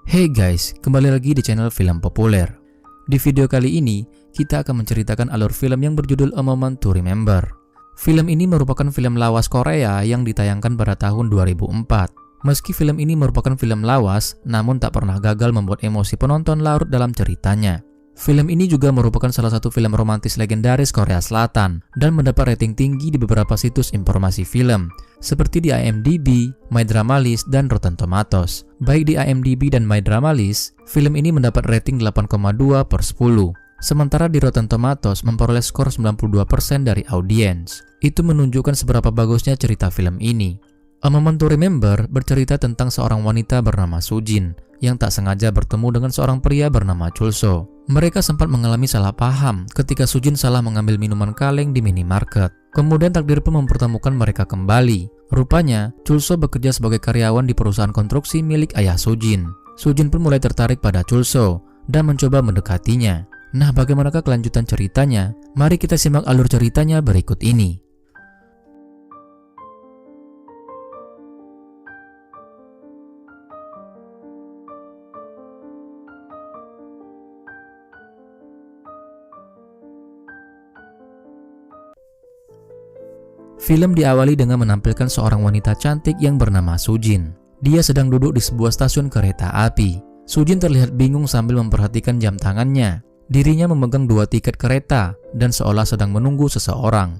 Hey guys, kembali lagi di channel Film Populer. Di video kali ini, kita akan menceritakan alur film yang berjudul A Moment to Remember. Film ini merupakan film lawas Korea yang ditayangkan pada tahun 2004. Meski film ini merupakan film lawas, namun tak pernah gagal membuat emosi penonton larut dalam ceritanya. Film ini juga merupakan salah satu film romantis legendaris Korea Selatan dan mendapat rating tinggi di beberapa situs informasi film, seperti di IMDb, MyDramaList, dan Rotten Tomatoes. Baik di IMDb dan MyDramaList, film ini mendapat rating 8,2/10. Sementara di Rotten Tomatoes memperoleh skor 92% dari audiens. Itu menunjukkan seberapa bagusnya cerita film ini. A Moment to Remember bercerita tentang seorang wanita bernama Sujin yang tak sengaja bertemu dengan seorang pria bernama Chulso. Mereka sempat mengalami salah paham ketika Sujin salah mengambil minuman kaleng di minimarket. Kemudian takdir pun mempertemukan mereka kembali. Rupanya, Chulso bekerja sebagai karyawan di perusahaan konstruksi milik ayah Sujin. Sujin pun mulai tertarik pada Chulso dan mencoba mendekatinya. Nah, bagaimanakah kelanjutan ceritanya? Mari kita simak alur ceritanya berikut ini. Film diawali dengan menampilkan seorang wanita cantik yang bernama Sujin. Dia sedang duduk di sebuah stasiun kereta api. Sujin terlihat bingung sambil memperhatikan jam tangannya. Dirinya memegang 2 tiket kereta dan seolah sedang menunggu seseorang.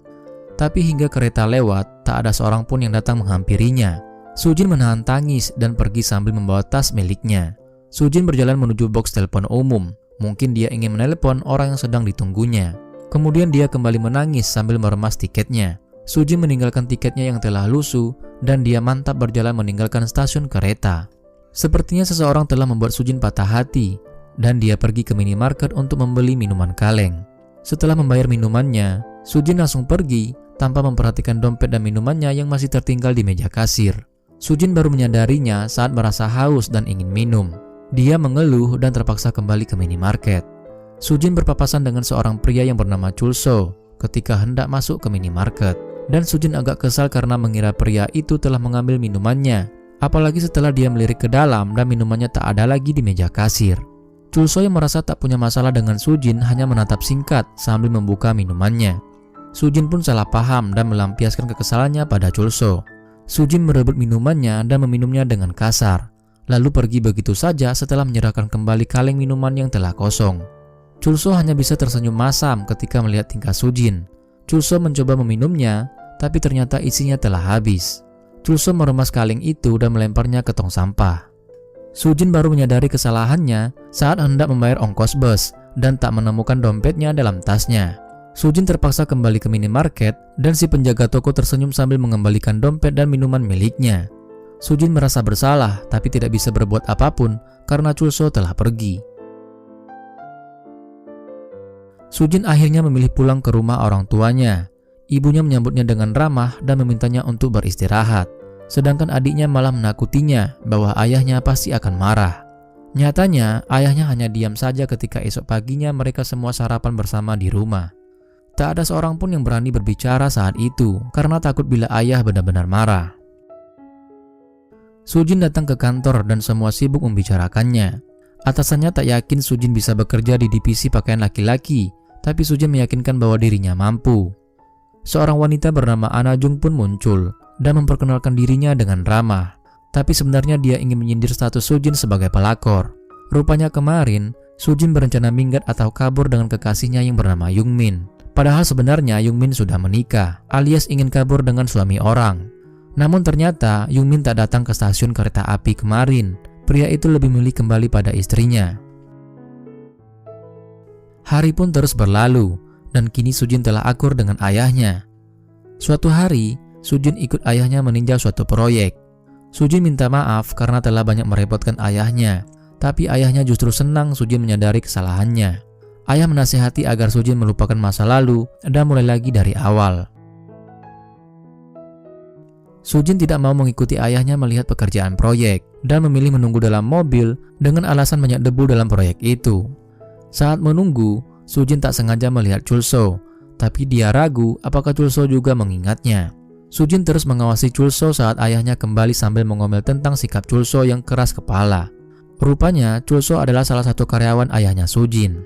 Tapi hingga kereta lewat, tak ada seorang pun yang datang menghampirinya. Sujin menahan tangis dan pergi sambil membawa tas miliknya. Sujin berjalan menuju box telepon umum. Mungkin dia ingin menelepon orang yang sedang ditunggunya. Kemudian dia kembali menangis sambil meremas tiketnya. Sujin meninggalkan tiketnya yang telah lusuh dan dia mantap berjalan meninggalkan stasiun kereta. Sepertinya seseorang telah membuat Sujin patah hati dan dia pergi ke minimarket untuk membeli minuman kaleng. Setelah membayar minumannya, Sujin langsung pergi tanpa memperhatikan dompet dan minumannya yang masih tertinggal di meja kasir. Sujin baru menyadarinya saat merasa haus dan ingin minum. Dia mengeluh dan terpaksa kembali ke minimarket. Sujin berpapasan dengan seorang pria yang bernama Chulso ketika hendak masuk ke minimarket. Dan Sujin agak kesal karena mengira pria itu telah mengambil minumannya. Apalagi setelah dia melirik ke dalam dan minumannya tak ada lagi di meja kasir. Chulso yang merasa tak punya masalah dengan Sujin hanya menatap singkat sambil membuka minumannya. Sujin pun salah paham dan melampiaskan kekesalannya pada Chulso. Sujin merebut minumannya dan meminumnya dengan kasar. Lalu pergi begitu saja setelah menyerahkan kembali kaleng minuman yang telah kosong. Chulso hanya bisa tersenyum masam ketika melihat tingkah Sujin. Chulso mencoba meminumnya, tapi ternyata isinya telah habis. Chulso meremas kaleng itu dan melemparnya ke tong sampah. Sujin baru menyadari kesalahannya saat hendak membayar ongkos bus dan tak menemukan dompetnya dalam tasnya. Sujin terpaksa kembali ke minimarket dan si penjaga toko tersenyum sambil mengembalikan dompet dan minuman miliknya. Sujin merasa bersalah tapi tidak bisa berbuat apapun karena Chulso telah pergi. Sujin akhirnya memilih pulang ke rumah orang tuanya. Ibunya menyambutnya dengan ramah dan memintanya untuk beristirahat. Sedangkan adiknya malah menakutinya bahwa ayahnya pasti akan marah. Nyatanya, ayahnya hanya diam saja ketika esok paginya mereka semua sarapan bersama di rumah. Tak ada seorang pun yang berani berbicara saat itu karena takut bila ayah benar-benar marah. Sujin datang ke kantor dan semua sibuk membicarakannya. Atasannya tak yakin Sujin bisa bekerja di divisi pakaian laki-laki, tapi Sujin meyakinkan bahwa dirinya mampu. Seorang wanita bernama Ana Jung pun muncul dan memperkenalkan dirinya dengan ramah. Tapi sebenarnya dia ingin menyindir status Sujin sebagai pelakor. Rupanya kemarin, Sujin berencana minggat atau kabur dengan kekasihnya yang bernama Youngmin. Padahal sebenarnya Youngmin sudah menikah, alias ingin kabur dengan suami orang. Namun ternyata Youngmin tak datang ke stasiun kereta api kemarin. Pria itu lebih memilih kembali pada istrinya. Hari pun terus berlalu, dan kini Sujin telah akur dengan ayahnya. Suatu hari, Sujin ikut ayahnya meninjau suatu proyek. Sujin minta maaf karena telah banyak merepotkan ayahnya, tapi ayahnya justru senang Sujin menyadari kesalahannya. Ayah menasihati agar Sujin melupakan masa lalu dan mulai lagi dari awal. Sujin tidak mau mengikuti ayahnya melihat pekerjaan proyek dan memilih menunggu dalam mobil dengan alasan banyak debu dalam proyek itu. Saat menunggu, Sujin tak sengaja melihat Chulso, tapi dia ragu apakah Chulso juga mengingatnya. Sujin terus mengawasi Chulso saat ayahnya kembali sambil mengomel tentang sikap Chulso yang keras kepala. Rupanya Chulso adalah salah satu karyawan ayahnya Sujin.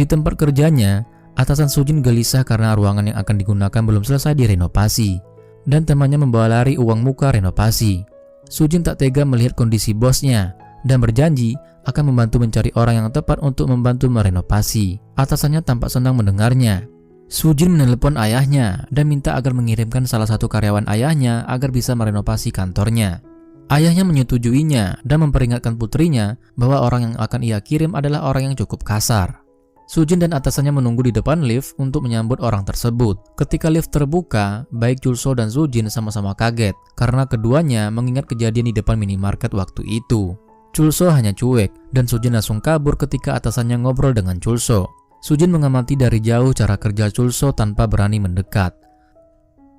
Di tempat kerjanya, atasan Sujin gelisah karena ruangan yang akan digunakan belum selesai direnovasi, dan temannya membawa lari uang muka renovasi. Sujin tak tega melihat kondisi bosnya dan berjanji akan membantu mencari orang yang tepat untuk membantu merenovasi. Atasannya tampak senang mendengarnya. Sujin menelepon ayahnya dan minta agar mengirimkan salah satu karyawan ayahnya agar bisa merenovasi kantornya. Ayahnya menyetujuinya dan memperingatkan putrinya bahwa orang yang akan ia kirim adalah orang yang cukup kasar. Sujin dan atasannya menunggu di depan lift untuk menyambut orang tersebut. Ketika lift terbuka, baik Chulso dan Sujin sama-sama kaget karena keduanya mengingat kejadian di depan minimarket waktu itu. Chulso hanya cuek dan Sujin langsung kabur ketika atasannya ngobrol dengan Chulso. Sujin mengamati dari jauh cara kerja Chulso tanpa berani mendekat.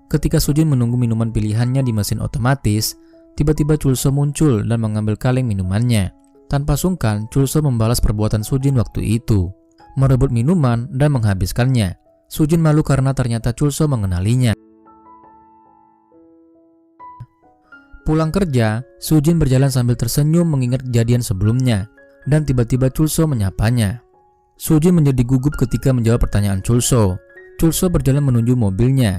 Ketika Sujin menunggu minuman pilihannya di mesin otomatis, tiba-tiba Chulso muncul dan mengambil kaleng minumannya. Tanpa sungkan, Chulso membalas perbuatan Sujin waktu itu, merebut minuman dan menghabiskannya. Sujin malu karena ternyata Chulso mengenalinya. Pulang kerja, Sujin berjalan sambil tersenyum mengingat kejadian sebelumnya, dan tiba-tiba Chulso menyapanya. Sujin menjadi gugup ketika menjawab pertanyaan Chulso. Chulso berjalan menuju mobilnya.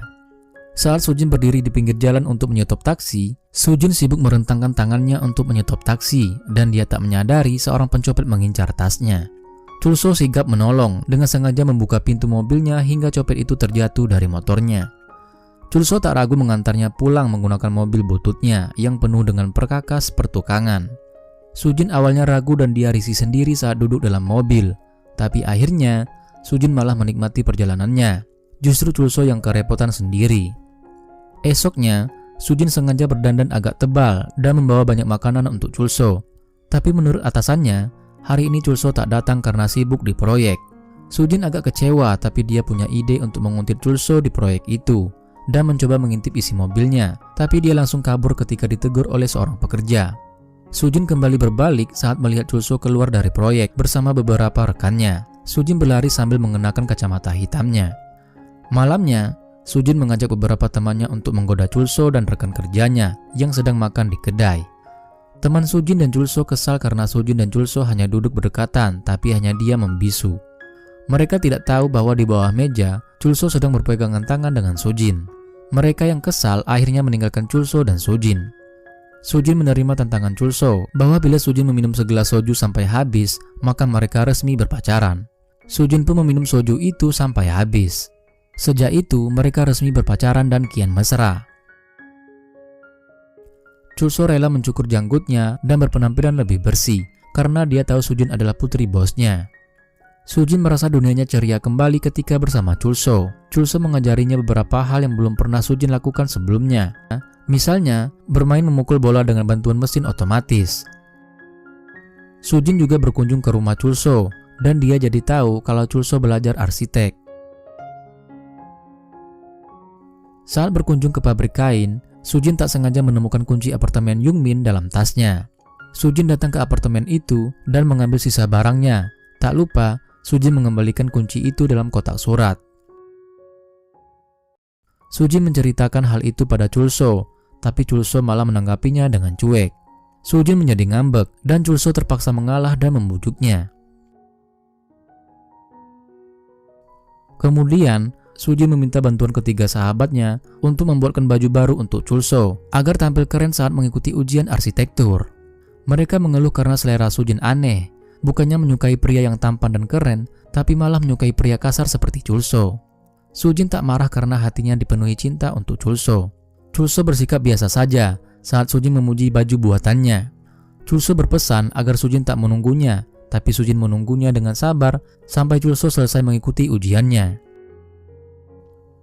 Saat Sujin berdiri di pinggir jalan untuk menyetop taksi, Sujin sibuk merentangkan tangannya untuk menyetop taksi dan dia tak menyadari seorang pencopet mengincar tasnya. Chulso sigap menolong dengan sengaja membuka pintu mobilnya hingga copet itu terjatuh dari motornya. Chulso tak ragu mengantarnya pulang menggunakan mobil bututnya yang penuh dengan perkakas pertukangan. Sujin awalnya ragu dan dia risih sendiri saat duduk dalam mobil. Tapi akhirnya, Sujin malah menikmati perjalanannya. Justru Chulso yang kerepotan sendiri. Esoknya, Sujin sengaja berdandan agak tebal dan membawa banyak makanan untuk Chulso. Tapi menurut atasannya, hari ini Chulso tak datang karena sibuk di proyek. Sujin agak kecewa tapi dia punya ide untuk menguntit Chulso di proyek itu dan mencoba mengintip isi mobilnya. Tapi dia langsung kabur ketika ditegur oleh seorang pekerja. Sujin kembali berbalik saat melihat Chulso keluar dari proyek bersama beberapa rekannya. Sujin berlari sambil mengenakan kacamata hitamnya. Malamnya, Sujin mengajak beberapa temannya untuk menggoda Chulso dan rekan kerjanya yang sedang makan di kedai. Teman Sujin dan Chulso kesal karena Sujin dan Chulso hanya duduk berdekatan tapi hanya dia membisu. Mereka tidak tahu bahwa di bawah meja, Chulso sedang berpegangan tangan dengan Sujin. Mereka yang kesal akhirnya meninggalkan Chulso dan Sujin. Sujin menerima tantangan Chulso bahwa bila Sujin meminum segelas soju sampai habis, maka mereka resmi berpacaran. Sujin pun meminum soju itu sampai habis. Sejak itu, mereka resmi berpacaran dan kian mesra. Chulso rela mencukur janggutnya dan berpenampilan lebih bersih karena dia tahu Sujin adalah putri bosnya. Sujin merasa dunianya ceria kembali ketika bersama Chulso. Chulso mengajarinya beberapa hal yang belum pernah Sujin lakukan sebelumnya. Misalnya, bermain memukul bola dengan bantuan mesin otomatis. Sujin juga berkunjung ke rumah Chulso, dan dia jadi tahu kalau Chulso belajar arsitek. Saat berkunjung ke pabrik kain, Sujin tak sengaja menemukan kunci apartemen Youngmin dalam tasnya. Sujin datang ke apartemen itu dan mengambil sisa barangnya. Tak lupa, Sujin mengembalikan kunci itu dalam kotak surat. Sujin menceritakan hal itu pada Chulso, tapi Chulso malah menanggapinya dengan cuek. Sujin menjadi ngambek dan Chulso terpaksa mengalah dan membujuknya. Kemudian, Sujin meminta bantuan ketiga sahabatnya untuk membuatkan baju baru untuk Chulso agar tampil keren saat mengikuti ujian arsitektur. Mereka mengeluh karena selera Sujin aneh, bukannya menyukai pria yang tampan dan keren, tapi malah menyukai pria kasar seperti Chulso. Sujin tak marah karena hatinya dipenuhi cinta untuk Chulso. Chulso bersikap biasa saja saat Sujin memuji baju buatannya. Chulso berpesan agar Sujin tak menunggunya, tapi Sujin menunggunya dengan sabar sampai Chulso selesai mengikuti ujiannya.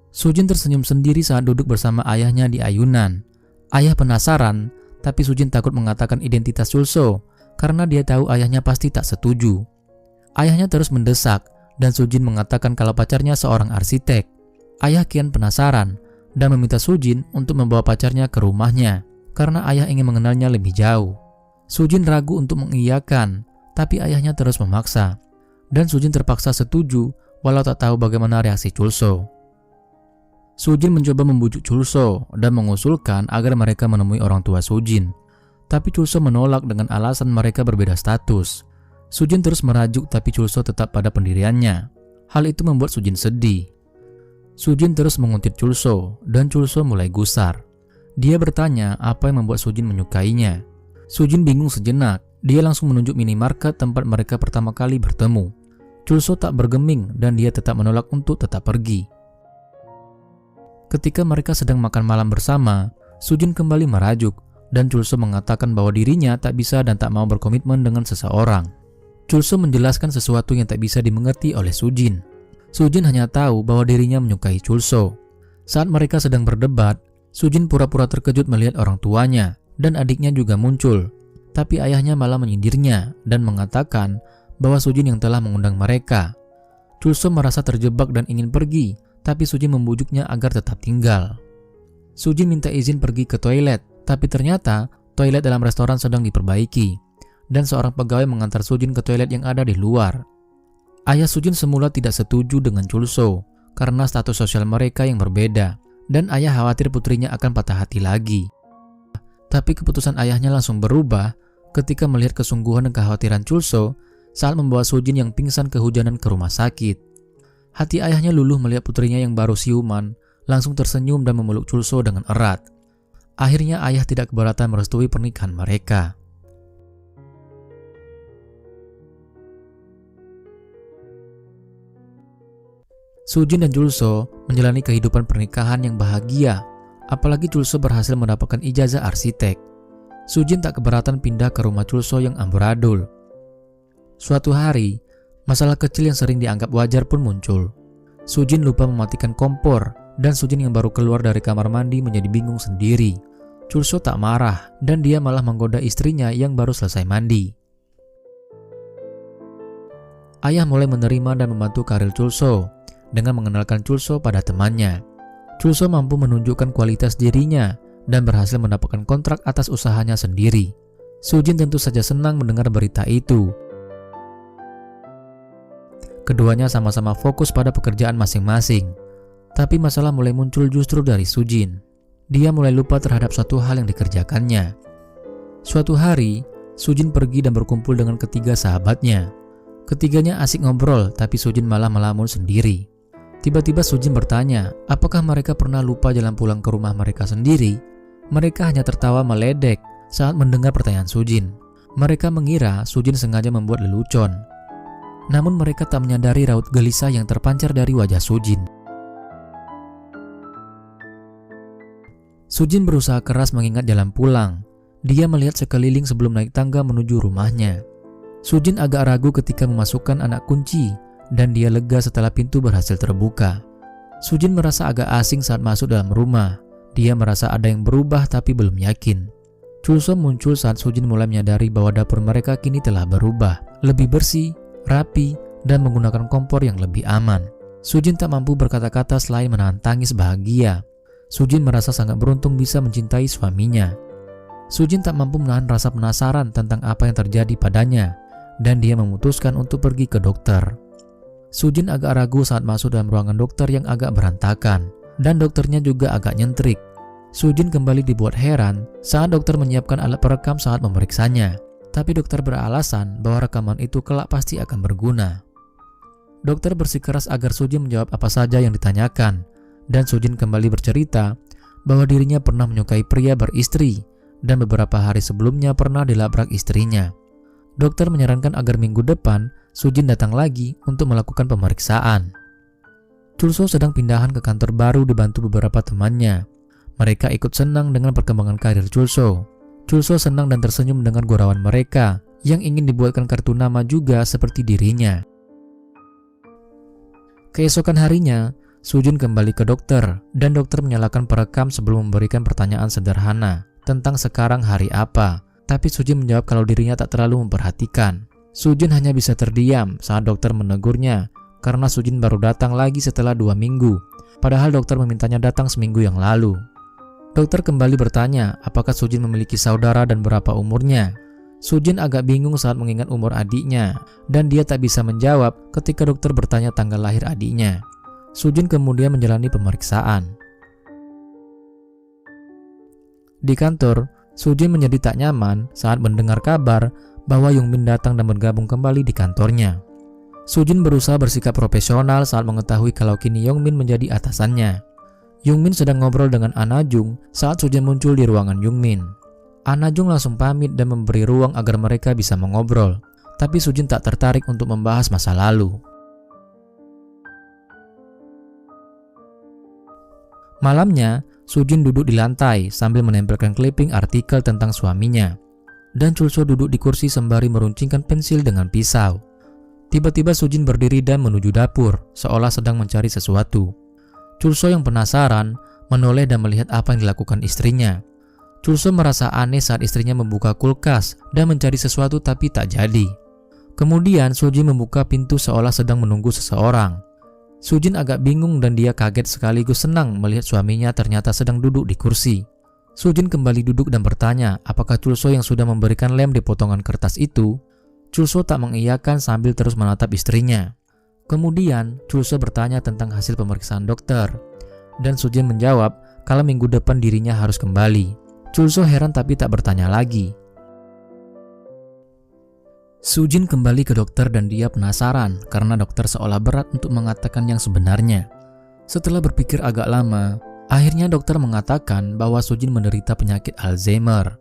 Sujin tersenyum sendiri saat duduk bersama ayahnya di ayunan. Ayah penasaran, tapi Sujin takut mengatakan identitas Chulso karena dia tahu ayahnya pasti tak setuju. Ayahnya terus mendesak dan Sujin mengatakan kalau pacarnya seorang arsitek. Ayah kian penasaran dan meminta Sujin untuk membawa pacarnya ke rumahnya karena ayah ingin mengenalnya lebih jauh. Sujin ragu untuk mengiyakan, tapi ayahnya terus memaksa. Dan Sujin terpaksa setuju walau tak tahu bagaimana reaksi Chulso. Sujin mencoba membujuk Chulso dan mengusulkan agar mereka menemui orang tua Sujin. Tapi Chulso menolak dengan alasan mereka berbeda status. Sujin terus merajuk tapi Chulso tetap pada pendiriannya. Hal itu membuat Sujin sedih. Sujin terus menguntit Chulso dan Chulso mulai gusar. Dia bertanya apa yang membuat Sujin menyukainya. Sujin bingung sejenak. Dia langsung menunjuk minimarket tempat mereka pertama kali bertemu. Chulso tak bergeming dan dia tetap menolak untuk tetap pergi. Ketika mereka sedang makan malam bersama, Sujin kembali merajuk dan Chulso mengatakan bahwa dirinya tak bisa dan tak mau berkomitmen dengan seseorang. Chulso menjelaskan sesuatu yang tak bisa dimengerti oleh Sujin. Sujin hanya tahu bahwa dirinya menyukai Chulso. Saat mereka sedang berdebat, Sujin pura-pura terkejut melihat orang tuanya dan adiknya juga muncul. Tapi ayahnya malah menyindirnya dan mengatakan bahwa Sujin yang telah mengundang mereka. Chulso merasa terjebak dan ingin pergi, tapi Sujin membujuknya agar tetap tinggal. Sujin minta izin pergi ke toilet, tapi ternyata toilet dalam restoran sedang diperbaiki, dan seorang pegawai mengantar Sujin ke toilet yang ada di luar. Ayah Sujin semula tidak setuju dengan Chulso karena status sosial mereka yang berbeda, dan ayah khawatir putrinya akan patah hati lagi. Tapi keputusan ayahnya langsung berubah ketika melihat kesungguhan dan kekhawatiran Chulso saat membawa Sujin yang pingsan kehujanan ke rumah sakit. Hati ayahnya luluh melihat putrinya yang baru siuman, langsung tersenyum dan memeluk Chulso dengan erat. Akhirnya ayah tidak keberatan merestui pernikahan mereka. Sujin dan Chulso menjalani kehidupan pernikahan yang bahagia, apalagi Chulso berhasil mendapatkan ijazah arsitek. Sujin tak keberatan pindah ke rumah Chulso yang amburadul. Suatu hari, masalah kecil yang sering dianggap wajar pun muncul. Sujin lupa mematikan kompor dan Sujin yang baru keluar dari kamar mandi menjadi bingung sendiri. Chulso tak marah dan dia malah menggoda istrinya yang baru selesai mandi. Ayah mulai menerima dan membantu karir Chulso dengan mengenalkan Chulso pada temannya. Chulso mampu menunjukkan kualitas dirinya dan berhasil mendapatkan kontrak atas usahanya sendiri. Sujin tentu saja senang mendengar berita itu. Keduanya sama-sama fokus pada pekerjaan masing-masing. Tapi masalah mulai muncul justru dari Sujin. Dia mulai lupa terhadap suatu hal yang dikerjakannya. Suatu hari, Sujin pergi dan berkumpul dengan ketiga sahabatnya. Ketiganya asik ngobrol, tapi Sujin malah melamun sendiri. Tiba-tiba Sujin bertanya, apakah mereka pernah lupa jalan pulang ke rumah mereka sendiri? Mereka hanya tertawa meledek saat mendengar pertanyaan Sujin. Mereka mengira Sujin sengaja membuat lelucon. Namun mereka tak menyadari raut gelisah yang terpancar dari wajah Sujin. Sujin berusaha keras mengingat jalan pulang. Dia melihat sekeliling sebelum naik tangga menuju rumahnya. Sujin agak ragu ketika memasukkan anak kunci, dan dia lega setelah pintu berhasil terbuka. Sujin merasa agak asing saat masuk dalam rumah. Dia merasa ada yang berubah tapi belum yakin. Chulso muncul saat Sujin mulai menyadari bahwa dapur mereka kini telah berubah, lebih bersih, rapi, dan menggunakan kompor yang lebih aman. Sujin tak mampu berkata-kata selain menahan tangis bahagia. Sujin merasa sangat beruntung bisa mencintai suaminya. Sujin tak mampu menahan rasa penasaran tentang apa yang terjadi padanya, dan dia memutuskan untuk pergi ke dokter. Sujin agak ragu saat masuk dalam ruangan dokter yang agak berantakan, dan dokternya juga agak nyentrik. Sujin kembali dibuat heran saat dokter menyiapkan alat perekam saat memeriksanya. Tapi dokter beralasan bahwa rekaman itu kelak pasti akan berguna. Dokter bersikeras agar Sujin menjawab apa saja yang ditanyakan, dan Sujin kembali bercerita bahwa dirinya pernah menyukai pria beristri dan beberapa hari sebelumnya pernah dilabrak istrinya. Dokter menyarankan agar minggu depan Sujin datang lagi untuk melakukan pemeriksaan. Chulso sedang pindahan ke kantor baru dibantu beberapa temannya. Mereka ikut senang dengan perkembangan karir Chulso. Chulso senang dan tersenyum mendengar gurauan mereka yang ingin dibuatkan kartu nama juga seperti dirinya. Keesokan harinya, Sujin kembali ke dokter dan dokter menyalakan perekam sebelum memberikan pertanyaan sederhana tentang sekarang hari apa. Tapi Sujin menjawab kalau dirinya tak terlalu memperhatikan. Sujin hanya bisa terdiam saat dokter menegurnya karena Sujin baru datang lagi setelah 2 minggu, padahal dokter memintanya datang seminggu yang lalu. Dokter kembali bertanya apakah Sujin memiliki saudara dan berapa umurnya. Sujin agak bingung saat mengingat umur adiknya, dan dia tak bisa menjawab ketika dokter bertanya tanggal lahir adiknya. Sujin kemudian menjalani pemeriksaan. Di kantor, Sujin menjadi tak nyaman saat mendengar kabar bahwa Yungmin datang dan bergabung kembali di kantornya. Sujin berusaha bersikap profesional saat mengetahui kalau kini Yungmin menjadi atasannya. Yungmin sedang ngobrol dengan Anajung saat Sujin muncul di ruangan Yungmin. Anajung langsung pamit dan memberi ruang agar mereka bisa mengobrol, tapi Sujin tak tertarik untuk membahas masa lalu. Malamnya, Sujin duduk di lantai sambil menempelkan clipping artikel tentang suaminya. Dan Chulso duduk di kursi sembari meruncingkan pensil dengan pisau. Tiba-tiba Sujin berdiri dan menuju dapur, seolah sedang mencari sesuatu. Chulso yang penasaran, menoleh dan melihat apa yang dilakukan istrinya. Chulso merasa aneh saat istrinya membuka kulkas dan mencari sesuatu tapi tak jadi. Kemudian Sujin membuka pintu seolah sedang menunggu seseorang. Sujin agak bingung dan dia kaget sekaligus senang melihat suaminya ternyata sedang duduk di kursi. Sujin kembali duduk dan bertanya apakah Chulso yang sudah memberikan lem di potongan kertas itu. Chulso tak mengiyakan sambil terus menatap istrinya. Kemudian Chulso bertanya tentang hasil pemeriksaan dokter. Dan Sujin menjawab kalau minggu depan dirinya harus kembali. Chulso heran tapi tak bertanya lagi. Sujin kembali ke dokter dan dia penasaran karena dokter seolah berat untuk mengatakan yang sebenarnya. Setelah berpikir agak lama, akhirnya dokter mengatakan bahwa Sujin menderita penyakit Alzheimer.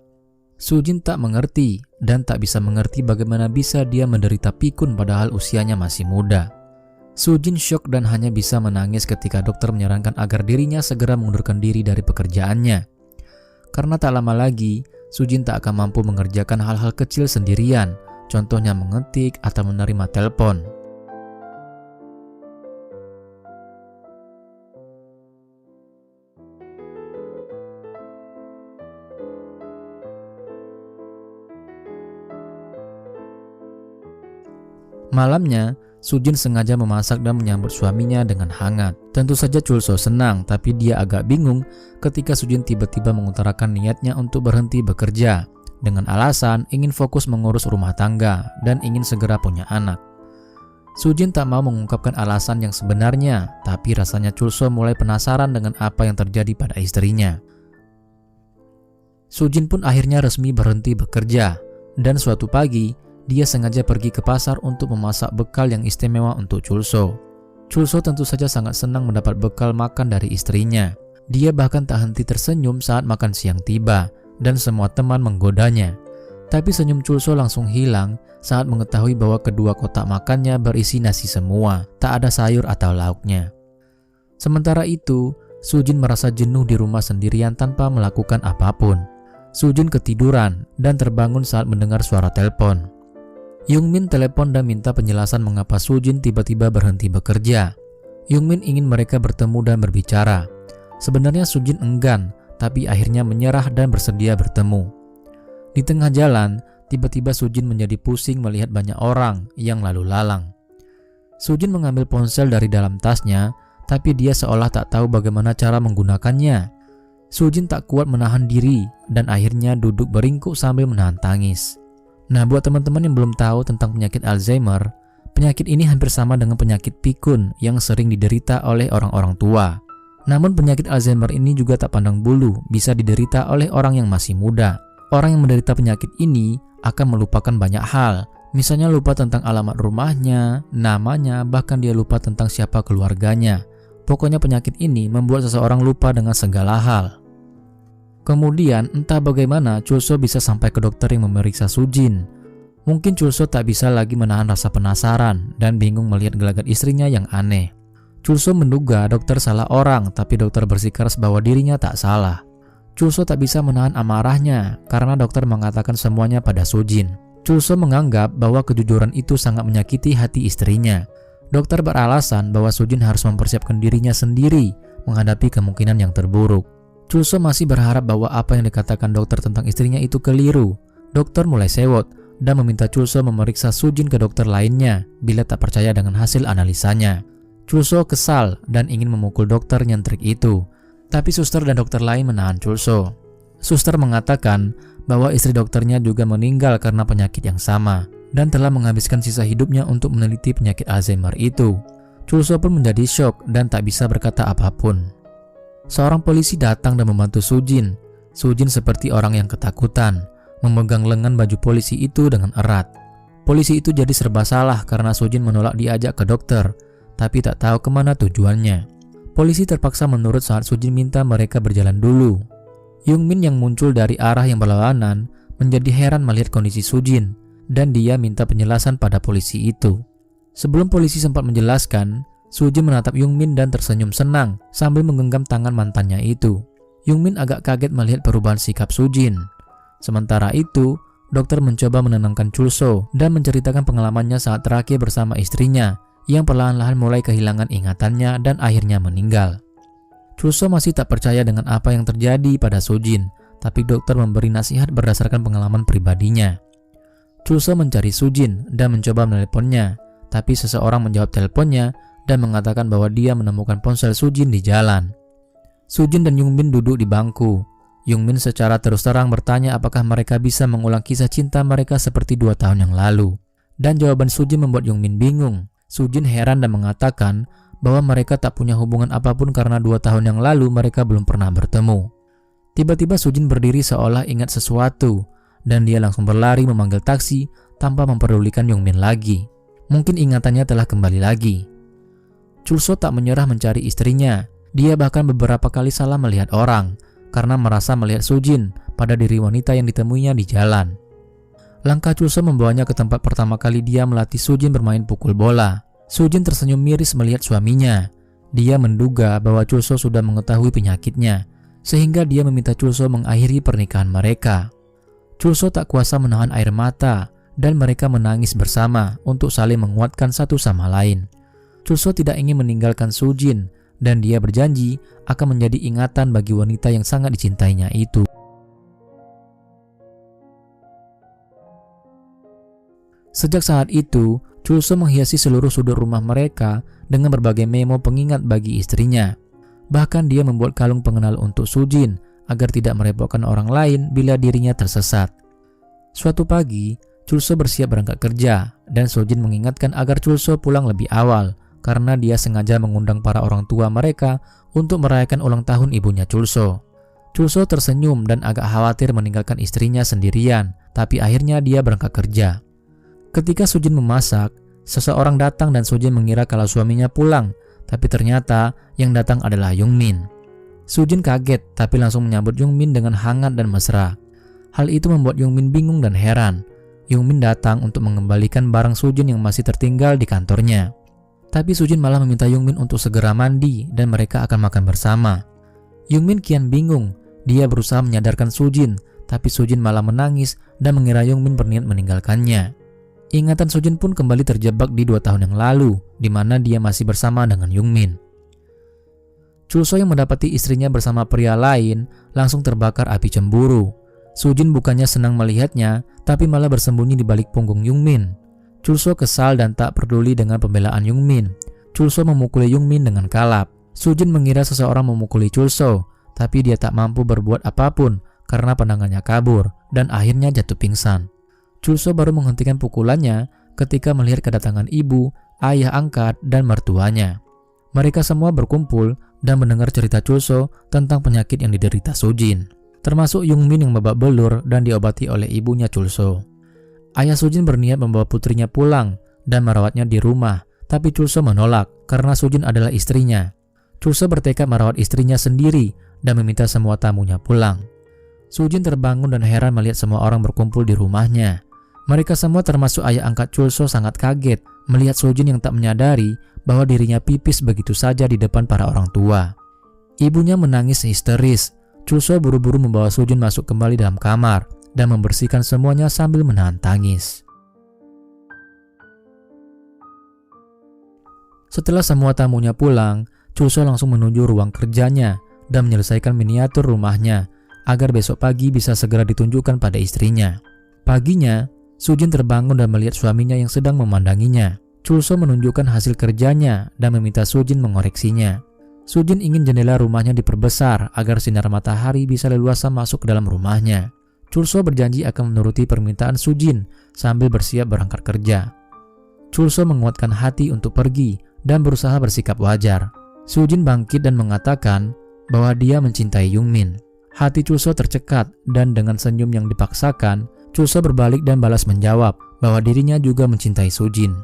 Sujin tak mengerti dan tak bisa mengerti bagaimana bisa dia menderita pikun padahal usianya masih muda. Sujin syok dan hanya bisa menangis ketika dokter menyarankan agar dirinya segera mengundurkan diri dari pekerjaannya. Karena tak lama lagi, Sujin tak akan mampu mengerjakan hal-hal kecil sendirian, contohnya mengetik atau menerima telepon. Malamnya, Sujin sengaja memasak dan menyambut suaminya dengan hangat. Tentu saja Chulso senang, tapi dia agak bingung ketika Sujin tiba-tiba mengutarakan niatnya untuk berhenti bekerja dengan alasan ingin fokus mengurus rumah tangga dan ingin segera punya anak. Sujin tak mau mengungkapkan alasan yang sebenarnya, tapi rasanya Chulso mulai penasaran dengan apa yang terjadi pada istrinya. Sujin pun akhirnya resmi berhenti bekerja, dan suatu pagi, dia sengaja pergi ke pasar untuk memasak bekal yang istimewa untuk Chulso. Chulso tentu saja sangat senang mendapat bekal makan dari istrinya. Dia bahkan tak henti tersenyum saat makan siang tiba, dan semua teman menggodanya. Tapi senyum Chulso langsung hilang saat mengetahui bahwa kedua kotak makannya berisi nasi semua, tak ada sayur atau lauknya. Sementara itu, Sujin merasa jenuh di rumah sendirian tanpa melakukan apapun. Sujin ketiduran dan terbangun saat mendengar suara telepon. Yungmin telepon dan minta penjelasan mengapa Sujin tiba-tiba berhenti bekerja. Yungmin ingin mereka bertemu dan berbicara. Sebenarnya Sujin enggan, tapi akhirnya menyerah dan bersedia bertemu. Di tengah jalan, tiba-tiba Sujin menjadi pusing melihat banyak orang yang lalu lalang. Sujin mengambil ponsel dari dalam tasnya, tapi dia seolah tak tahu bagaimana cara menggunakannya. Sujin tak kuat menahan diri dan akhirnya duduk beringkuk sambil menahan tangis. Nah, buat teman-teman yang belum tahu tentang penyakit Alzheimer, penyakit ini hampir sama dengan penyakit pikun yang sering diderita oleh orang-orang tua. Namun penyakit Alzheimer ini juga tak pandang bulu, bisa diderita oleh orang yang masih muda. Orang yang menderita penyakit ini akan melupakan banyak hal, misalnya lupa tentang alamat rumahnya, namanya, bahkan dia lupa tentang siapa keluarganya. Pokoknya penyakit ini membuat seseorang lupa dengan segala hal. Kemudian entah bagaimana Chulso bisa sampai ke dokter yang memeriksa Sujin. Mungkin Chulso tak bisa lagi menahan rasa penasaran dan bingung melihat gelagat istrinya yang aneh. Chulso menduga dokter salah orang, tapi dokter bersikeras bahwa dirinya tak salah. Chulso tak bisa menahan amarahnya karena dokter mengatakan semuanya pada Sujin. Chulso menganggap bahwa kejujuran itu sangat menyakiti hati istrinya. Dokter beralasan bahwa Sujin harus mempersiapkan dirinya sendiri menghadapi kemungkinan yang terburuk. Chulso masih berharap bahwa apa yang dikatakan dokter tentang istrinya itu keliru. Dokter mulai sewot dan meminta Chulso memeriksa Sujin ke dokter lainnya bila tak percaya dengan hasil analisanya. Chulso kesal dan ingin memukul dokter nyentrik itu, tapi suster dan dokter lain menahan Chulso. Suster mengatakan bahwa istri dokternya juga meninggal karena penyakit yang sama dan telah menghabiskan sisa hidupnya untuk meneliti penyakit Alzheimer itu. Chulso pun menjadi syok dan tak bisa berkata apapun. Seorang polisi datang dan membantu Sujin. Sujin seperti orang yang ketakutan, memegang lengan baju polisi itu dengan erat. Polisi itu jadi serba salah karena Sujin menolak diajak ke dokter, tapi tak tahu kemana tujuannya. Polisi terpaksa menurut saat Sujin minta mereka berjalan dulu. Youngmin yang muncul dari arah yang berlawanan menjadi heran melihat kondisi Sujin, dan dia minta penjelasan pada polisi itu. Sebelum polisi sempat menjelaskan, Sujin menatap Youngmin dan tersenyum senang sambil menggenggam tangan mantannya itu. Youngmin agak kaget melihat perubahan sikap Sujin. Sementara itu, dokter mencoba menenangkan Chulso dan menceritakan pengalamannya saat terakhir bersama istrinya yang perlahan-lahan mulai kehilangan ingatannya dan akhirnya meninggal. Chulso masih tak percaya dengan apa yang terjadi pada Sujin, tapi dokter memberi nasihat berdasarkan pengalaman pribadinya. Chulso mencari Sujin dan mencoba menelponnya, tapi seseorang menjawab teleponnya dan mengatakan bahwa dia menemukan ponsel Sujin di jalan. Sujin dan Youngmin duduk di bangku. Youngmin secara terus terang bertanya apakah mereka bisa mengulang kisah cinta mereka seperti 2 tahun yang lalu. Dan jawaban Sujin membuat Youngmin bingung. Sujin heran dan mengatakan bahwa mereka tak punya hubungan apapun karena 2 tahun yang lalu mereka belum pernah bertemu. Tiba-tiba Sujin berdiri seolah ingat sesuatu, dan dia langsung berlari memanggil taksi tanpa memperdulikan Youngmin lagi. Mungkin ingatannya telah kembali lagi. Chulso tak menyerah mencari istrinya. Dia bahkan beberapa kali salah melihat orang karena merasa melihat Sujin pada diri wanita yang ditemuinya di jalan. Langkah Chulso membawanya ke tempat pertama kali dia melatih Sujin bermain pukul bola. Sujin tersenyum miris melihat suaminya. Dia menduga bahwa Chulso sudah mengetahui penyakitnya, sehingga dia meminta Chulso mengakhiri pernikahan mereka. Chulso tak kuasa menahan air mata, dan mereka menangis bersama untuk saling menguatkan satu sama lain. Chulso tidak ingin meninggalkan Sujin, dan dia berjanji akan menjadi ingatan bagi wanita yang sangat dicintainya itu. Sejak saat itu, Chulso menghiasi seluruh sudut rumah mereka dengan berbagai memo pengingat bagi istrinya. Bahkan dia membuat kalung pengenal untuk Sujin agar tidak merepotkan orang lain bila dirinya tersesat. Suatu pagi, Chulso bersiap berangkat kerja, dan Sujin mengingatkan agar Chulso pulang lebih awal karena dia sengaja mengundang para orang tua mereka untuk merayakan ulang tahun ibunya Chulso. Chulso tersenyum dan agak khawatir meninggalkan istrinya sendirian, tapi akhirnya dia berangkat kerja. Ketika Sujin memasak, seseorang datang dan Sujin mengira kalau suaminya pulang, tapi ternyata yang datang adalah Youngmin. Sujin kaget tapi langsung menyambut Youngmin dengan hangat dan mesra. Hal itu membuat Youngmin bingung dan heran. Youngmin datang untuk mengembalikan barang Sujin yang masih tertinggal di kantornya. Tapi Sujin malah meminta Youngmin untuk segera mandi dan mereka akan makan bersama. Youngmin kian bingung. Dia berusaha menyadarkan Sujin, tapi Sujin malah menangis dan mengira Youngmin berniat meninggalkannya. Ingatan Sujin pun kembali terjebak di 2 tahun yang lalu, di mana dia masih bersama dengan Youngmin. Chulso yang mendapati istrinya bersama pria lain langsung terbakar api cemburu. Sujin bukannya senang melihatnya, tapi malah bersembunyi di balik punggung Youngmin. Chulso kesal dan tak peduli dengan pembelaan Youngmin. Chulso memukuli Youngmin dengan kalap. Sujin mengira seseorang memukuli Chulso, tapi dia tak mampu berbuat apapun karena pandangannya kabur dan akhirnya jatuh pingsan. Chulso baru menghentikan pukulannya ketika melihat kedatangan ibu, ayah angkat, dan mertuanya. Mereka semua berkumpul dan mendengar cerita Chulso tentang penyakit yang diderita Sujin, termasuk Youngmin yang babak belur dan diobati oleh ibunya Chulso. Ayah Sujin berniat membawa putrinya pulang dan merawatnya di rumah, tapi Chulso menolak karena Sujin adalah istrinya. Chulso bertekad merawat istrinya sendiri dan meminta semua tamunya pulang. Sujin terbangun dan heran melihat semua orang berkumpul di rumahnya. Mereka semua termasuk ayah angkat Chulso sangat kaget melihat Sujin yang tak menyadari bahwa dirinya pipis begitu saja di depan para orang tua. Ibunya menangis histeris. Chulso buru-buru membawa Sujin masuk kembali dalam kamar dan membersihkan semuanya sambil menahan tangis. Setelah semua tamunya pulang, Chulso langsung menuju ruang kerjanya dan menyelesaikan miniatur rumahnya agar besok pagi bisa segera ditunjukkan pada istrinya. Paginya, Sujin terbangun dan melihat suaminya yang sedang memandanginya. Chulso menunjukkan hasil kerjanya dan meminta Sujin mengoreksinya. Sujin ingin jendela rumahnya diperbesar agar sinar matahari bisa leluasa masuk ke dalam rumahnya. Chulso berjanji akan menuruti permintaan Sujin sambil bersiap berangkat kerja. Chulso menguatkan hati untuk pergi dan berusaha bersikap wajar. Sujin bangkit dan mengatakan bahwa dia mencintai Youngmin. Hati Chulso tercekat dan dengan senyum yang dipaksakan, Chulso berbalik dan balas menjawab bahwa dirinya juga mencintai Sujin.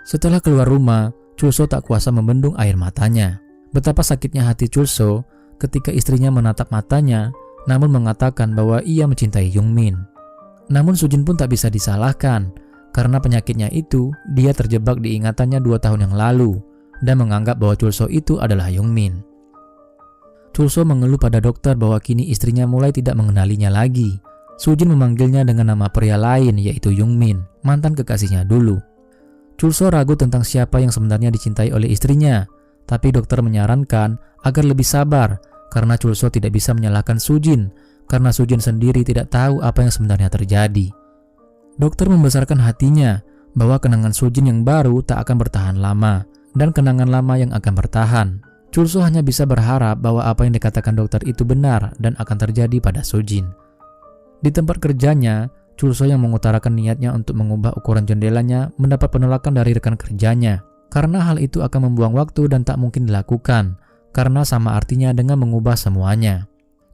Setelah keluar rumah, Chulso tak kuasa membendung air matanya. Betapa sakitnya hati Chulso ketika istrinya menatap matanya namun mengatakan bahwa ia mencintai Youngmin. Namun Sujin pun tak bisa disalahkan karena penyakitnya itu dia terjebak di ingatannya 2 tahun yang lalu dan menganggap bahwa Chulso itu adalah Youngmin. Chulso mengeluh pada dokter bahwa kini istrinya mulai tidak mengenalinya lagi. Sujin memanggilnya dengan nama pria lain yaitu Youngmin, mantan kekasihnya dulu. Chulso ragu tentang siapa yang sebenarnya dicintai oleh istrinya, tapi dokter menyarankan agar lebih sabar karena Chulso tidak bisa menyalahkan Sujin karena Sujin sendiri tidak tahu apa yang sebenarnya terjadi. Dokter membesarkan hatinya bahwa kenangan Sujin yang baru tak akan bertahan lama dan kenangan lama yang akan bertahan. Chulso hanya bisa berharap bahwa apa yang dikatakan dokter itu benar dan akan terjadi pada Sujin. Di tempat kerjanya, Chulso yang mengutarakan niatnya untuk mengubah ukuran jendelanya mendapat penolakan dari rekan kerjanya karena hal itu akan membuang waktu dan tak mungkin dilakukan karena sama artinya dengan mengubah semuanya.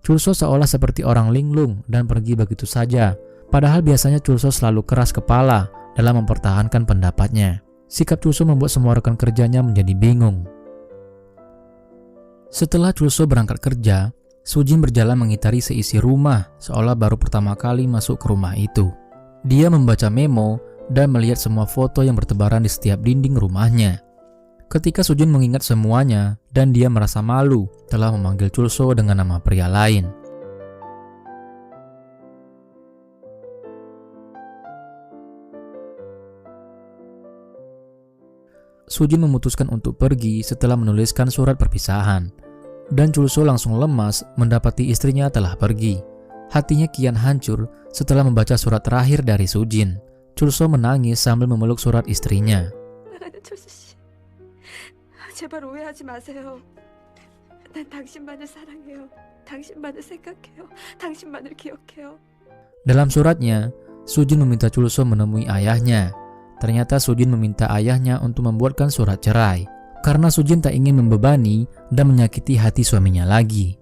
Chulso seolah seperti orang linglung dan pergi begitu saja, padahal biasanya Chulso selalu keras kepala dalam mempertahankan pendapatnya. Sikap Chulso membuat semua rekan kerjanya menjadi bingung. Setelah Chulso berangkat kerja, Sujin berjalan mengitari seisi rumah seolah baru pertama kali masuk ke rumah itu. Dia membaca memo dan melihat semua foto yang bertebaran di setiap dinding rumahnya. Ketika Sujin mengingat semuanya dan dia merasa malu telah memanggil Chulso dengan nama pria lain. Sujin memutuskan untuk pergi setelah menuliskan surat perpisahan. Dan Chulso langsung lemas mendapati istrinya telah pergi. Hatinya kian hancur setelah membaca surat terakhir dari Sujin. Chulso menangis sambil memeluk surat istrinya. 제발 오해하지 마세요. 난 당신만을 사랑해요. 당신만을 생각해요. 당신만을 기억해요. Dalam suratnya, Sujin meminta Chulso menemui ayahnya. Ternyata Sujin meminta ayahnya untuk membuatkan surat cerai karena Sujin tak ingin membebani dan menyakiti hati suaminya lagi.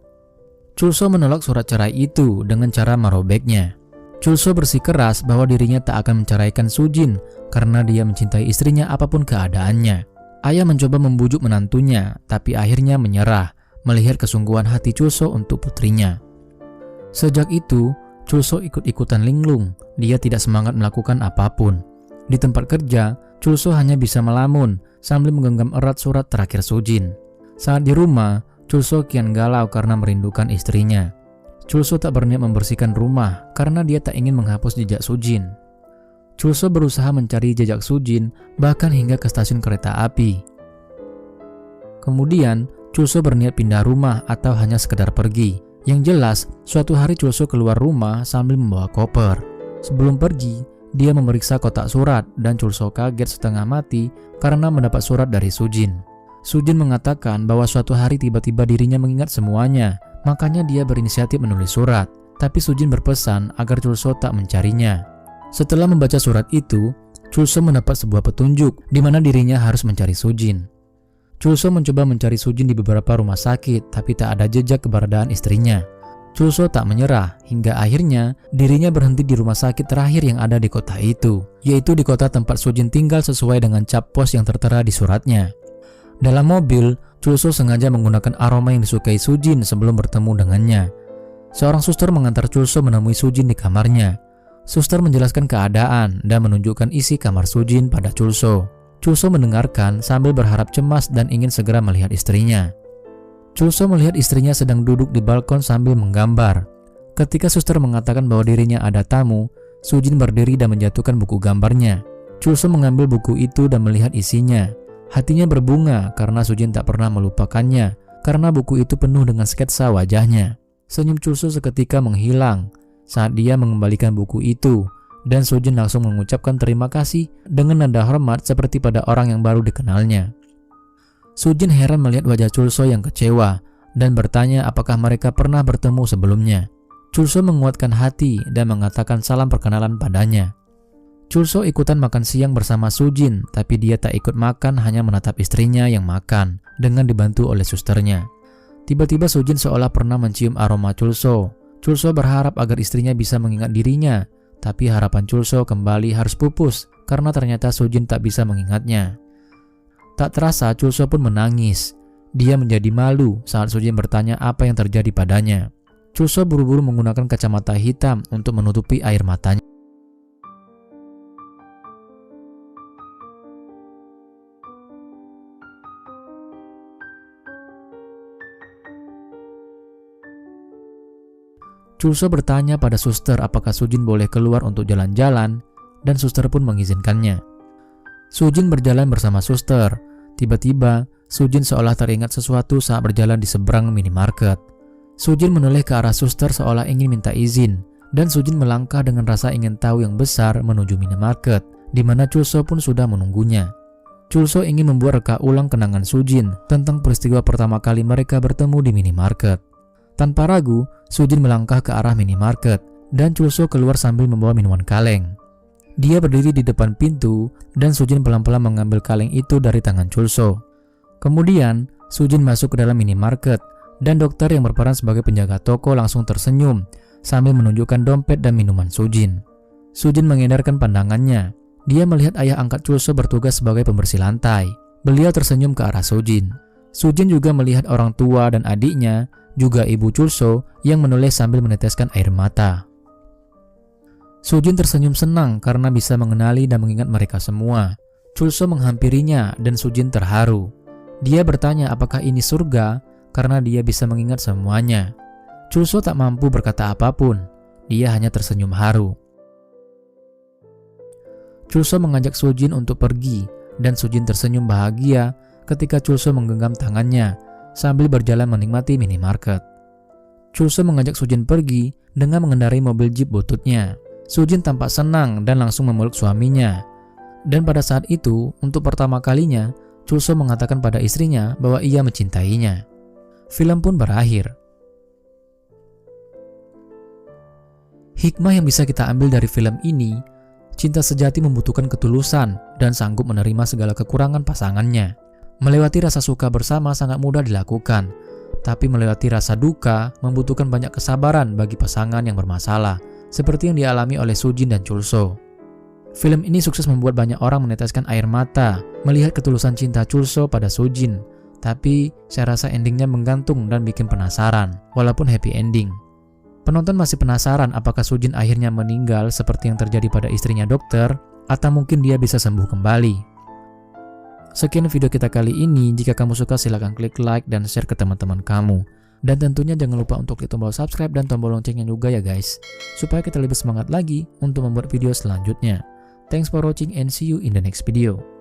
Chulso menolak surat cerai itu dengan cara merobeknya. Chulso bersikeras bahwa dirinya tak akan menceraikan Sujin karena dia mencintai istrinya apapun keadaannya. Ayah mencoba membujuk menantunya, tapi akhirnya menyerah melihat kesungguhan hati Chulso untuk putrinya. Sejak itu, Chulso ikut-ikutan linglung. Dia tidak semangat melakukan apapun. Di tempat kerja, Chulso hanya bisa melamun sambil menggenggam erat surat terakhir Sujin. Saat di rumah, Chulso kian galau karena merindukan istrinya. Chulso tak berniat membersihkan rumah karena dia tak ingin menghapus jejak Sujin. Chulso berusaha mencari jejak Sujin bahkan hingga ke stasiun kereta api. Kemudian, Chulso berniat pindah rumah atau hanya sekedar pergi. Yang jelas, suatu hari Chulso keluar rumah sambil membawa koper. Sebelum pergi, dia memeriksa kotak surat dan Chulso kaget setengah mati karena mendapat surat dari Sujin. Sujin mengatakan bahwa suatu hari tiba-tiba dirinya mengingat semuanya, makanya dia berinisiatif menulis surat. Tapi Sujin berpesan agar Chulso tak mencarinya. Setelah membaca surat itu, Chulso mendapat sebuah petunjuk di mana dirinya harus mencari Sujin. Chulso mencoba mencari Sujin di beberapa rumah sakit, tapi tak ada jejak keberadaan istrinya. Chulso tak menyerah hingga akhirnya dirinya berhenti di rumah sakit terakhir yang ada di kota itu, yaitu di kota tempat Sujin tinggal sesuai dengan cap pos yang tertera di suratnya. Dalam mobil, Chulso sengaja menggunakan aroma yang disukai Sujin sebelum bertemu dengannya. Seorang suster mengantar Chulso menemui Sujin di kamarnya. Suster menjelaskan keadaan dan menunjukkan isi kamar Sujin pada Chulso. Chulso mendengarkan sambil berharap cemas dan ingin segera melihat istrinya. Chulso melihat istrinya sedang duduk di balkon sambil menggambar. Ketika suster mengatakan bahwa dirinya ada tamu, Sujin berdiri dan menjatuhkan buku gambarnya. Chulso mengambil buku itu dan melihat isinya. Hatinya berbunga karena Sujin tak pernah melupakannya, karena buku itu penuh dengan sketsa wajahnya. Senyum Chulso seketika menghilang saat dia mengembalikan buku itu, dan Sujin langsung mengucapkan terima kasih dengan nada hormat seperti pada orang yang baru dikenalnya. Sujin heran melihat wajah Chulso yang kecewa dan bertanya apakah mereka pernah bertemu sebelumnya. Chulso menguatkan hati dan mengatakan salam perkenalan padanya. Chulso ikutan makan siang bersama Sujin, tapi dia tak ikut makan, hanya menatap istrinya yang makan dengan dibantu oleh susternya. Tiba-tiba Sujin seolah pernah mencium aroma Chulso. Chulso berharap agar istrinya bisa mengingat dirinya, tapi harapan Chulso kembali harus pupus karena ternyata Sujin tak bisa mengingatnya. Tak terasa Chulso pun menangis. Dia menjadi malu saat Sujin bertanya apa yang terjadi padanya. Chulso buru-buru menggunakan kacamata hitam untuk menutupi air matanya. Chulso bertanya pada suster apakah Sujin boleh keluar untuk jalan-jalan, dan suster pun mengizinkannya. Sujin berjalan bersama suster. Tiba-tiba, Sujin seolah teringat sesuatu saat berjalan di seberang minimarket. Sujin menoleh ke arah suster seolah ingin minta izin, dan Sujin melangkah dengan rasa ingin tahu yang besar menuju minimarket, di mana Chulso pun sudah menunggunya. Chulso ingin membuat reka ulang kenangan Sujin tentang peristiwa pertama kali mereka bertemu di minimarket. Tanpa ragu, Sujin melangkah ke arah minimarket, dan Chulso keluar sambil membawa minuman kaleng. Dia berdiri di depan pintu, dan Sujin pelan-pelan mengambil kaleng itu dari tangan Chulso. Kemudian, Sujin masuk ke dalam minimarket, dan dokter yang berperan sebagai penjaga toko langsung tersenyum sambil menunjukkan dompet dan minuman Sujin. Sujin mengedarkan pandangannya. Dia melihat ayah angkat Chulso bertugas sebagai pembersih lantai. Beliau tersenyum ke arah Sujin. Sujin juga melihat orang tua dan adiknya, juga ibu Chulso yang menoleh sambil meneteskan air mata. Sujin tersenyum senang karena bisa mengenali dan mengingat mereka semua. Chulso menghampirinya dan Sujin terharu. Dia bertanya apakah ini surga karena dia bisa mengingat semuanya. Chulso tak mampu berkata apapun. Dia hanya tersenyum haru. Chulso mengajak Sujin untuk pergi, dan Sujin tersenyum bahagia ketika Chulso menggenggam tangannya sambil berjalan menikmati minimarket. Chulso mengajak Sujin pergi dengan mengendarai mobil jeep bututnya. Sujin tampak senang dan langsung memeluk suaminya. Dan pada saat itu, untuk pertama kalinya, Chulso mengatakan pada istrinya bahwa ia mencintainya. Film pun berakhir. Hikmah yang bisa kita ambil dari film ini, cinta sejati membutuhkan ketulusan dan sanggup menerima segala kekurangan pasangannya. Melewati rasa suka bersama sangat mudah dilakukan, tapi melewati rasa duka membutuhkan banyak kesabaran bagi pasangan yang bermasalah, seperti yang dialami oleh Sujin dan Chulso. Film ini sukses membuat banyak orang meneteskan air mata melihat ketulusan cinta Chulso pada Sujin, tapi saya rasa endingnya menggantung dan bikin penasaran, walaupun happy ending. Penonton masih penasaran apakah Sujin akhirnya meninggal seperti yang terjadi pada istrinya dokter, atau mungkin dia bisa sembuh kembali. Sekian video kita kali ini. Jika kamu suka silahkan klik like dan share ke teman-teman kamu. Dan tentunya jangan lupa untuk klik tombol subscribe dan tombol loncengnya juga ya guys, supaya kita lebih semangat lagi untuk membuat video selanjutnya. Thanks for watching and see you in the next video.